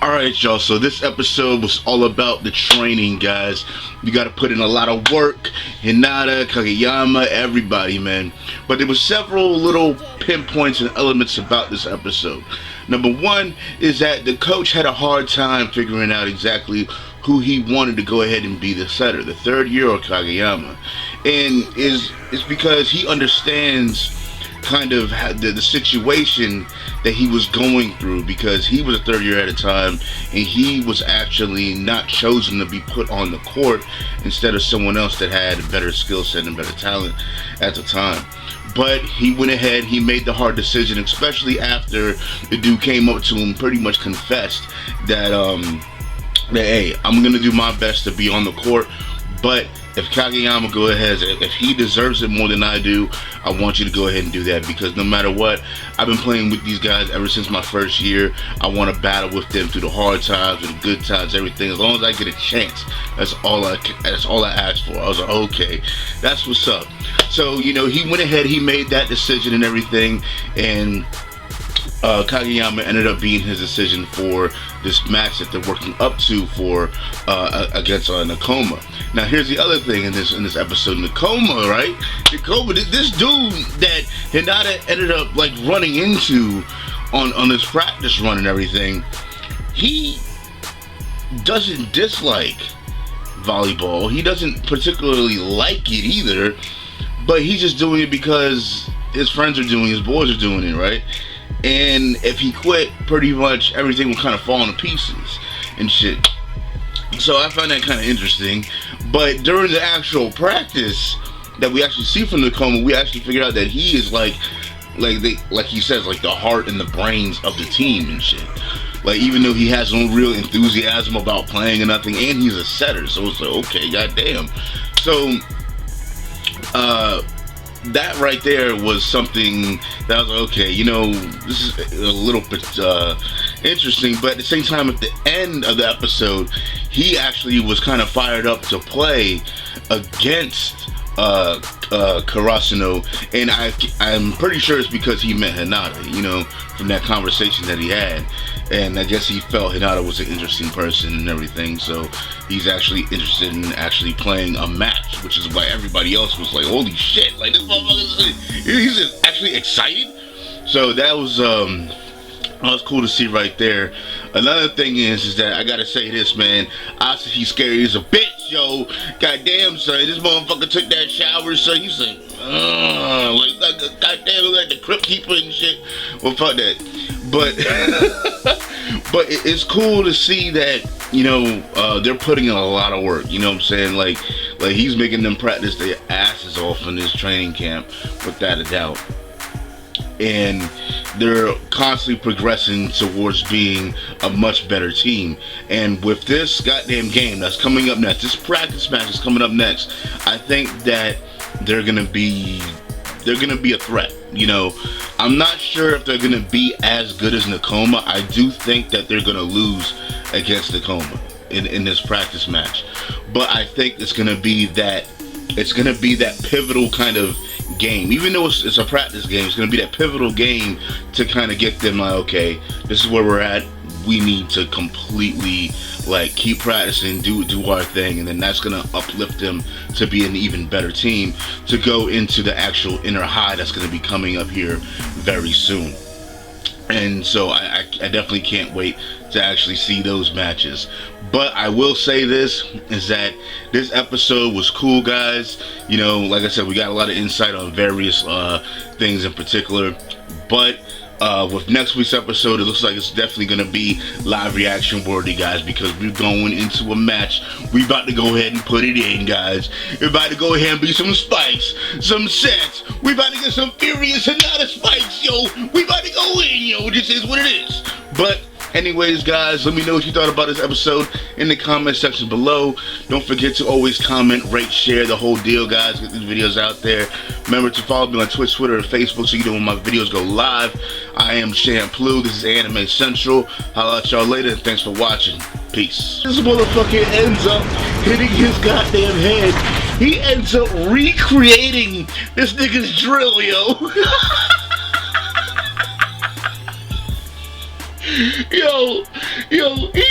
Alright y'all, so this episode was all about the training, guys. You gotta put in a lot of work. Hinata, Kageyama, everybody, man. But there were several little pinpoints and elements about this episode. Number one is that the coach had a hard time figuring out exactly who he wanted to go ahead and be the setter, the third year of Kageyama. And it's because he understands kind of the situation that he was going through, because he was a third year at a time and he was actually not chosen to be put on the court instead of someone else that had a better skill set and better talent at the time. But he went ahead, he made the hard decision, especially after the dude came up to him, pretty much confessed that hey, I'm gonna do my best to be on the court, but if Kageyama go ahead, if he deserves it more than I do, I want you to go ahead and do that, because no matter what, I've been playing with these guys ever since my first year. I want to battle with them through the hard times, through the good times, everything. As long as I get a chance, that's all I asked for. I was like, okay, that's what's up. So, you know, he went ahead, he made that decision and everything, and Kageyama ended up being his decision for this match that they're working up to for against Nakoma. Now here's the other thing in this episode. Nakoma, right? Nakoma, this dude that Hinata ended up like running into on this practice run and everything, he doesn't dislike volleyball. He doesn't particularly like it either, but he's just doing it because his friends are doing it, his boys are doing it, right? And if he quit, pretty much everything would kind of fall to pieces and shit. So I find that kind of interesting. But during the actual practice that we actually see from Nakoma, we actually figured out that he is like he says, like the heart and the brains of the team and shit. Like, even though he has no real enthusiasm about playing or nothing, and he's a setter, so it's like, okay, goddamn. So that right there was something that I was like, okay, you know, this is a little bit interesting. But at the same time, at the end of the episode, he actually was kind of fired up to play against Karasuno, and I'm pretty sure it's because he met Hinata, you know, from that conversation that he had. And I guess he felt Hinata was an interesting person and everything, so he's actually interested in actually playing a match, which is why everybody else was like, holy shit, like this motherfucker, he's actually excited. So that was cool to see right there. Another thing is that I gotta say this, man, obviously he's scary as a bitch, yo. Goddamn, son, this motherfucker took that shower, so he's like, like goddamn, like the crypt keeper and shit. Well, fuck that. But but it's cool to see that, you know, they're putting in a lot of work, you know what I'm saying? Like he's making them practice their asses off in this training camp, without a doubt. And they're constantly progressing towards being a much better team. And with this goddamn game that's coming up next, this practice match is coming up next, I think that they're gonna be a threat. You know, I'm not sure if they're gonna be as good as Nakoma. I do think that they're gonna lose against Nakoma in this practice match, but I think it's gonna be that pivotal kind of game. Even though it's a practice game, it's gonna be that pivotal game to kind of get them like, okay, this is where we're at. We need to completely like keep practicing, do our thing, and then that's gonna uplift them to be an even better team to go into the actual inner high that's gonna be coming up here very soon. And so I definitely can't wait to actually see those matches. But I will say this, is that this episode was cool, guys. You know, like I said, we got a lot of insight on various things in particular. But with next week's episode, it looks like it's definitely going to be live reaction worthy, guys, because we're going into a match. We about to go ahead and put it in, guys. We're about to go ahead and be some spikes, some sets. We about to get some furious and not a spikes, yo. We about to go in, yo. This is what it is. But anyways, guys, let me know what you thought about this episode in the comment section below. Don't forget to always comment, rate, share, the whole deal, guys. Get these videos out there. Remember to follow me on Twitch, Twitter, and Facebook so you know when my videos go live. I am AnimeCenTruL. This is AnimeCenTruL. Holla at y'all later, and thanks for watching. Peace. This motherfucker ends up hitting his goddamn head. He ends up recreating this nigga's drill, yo. yo, he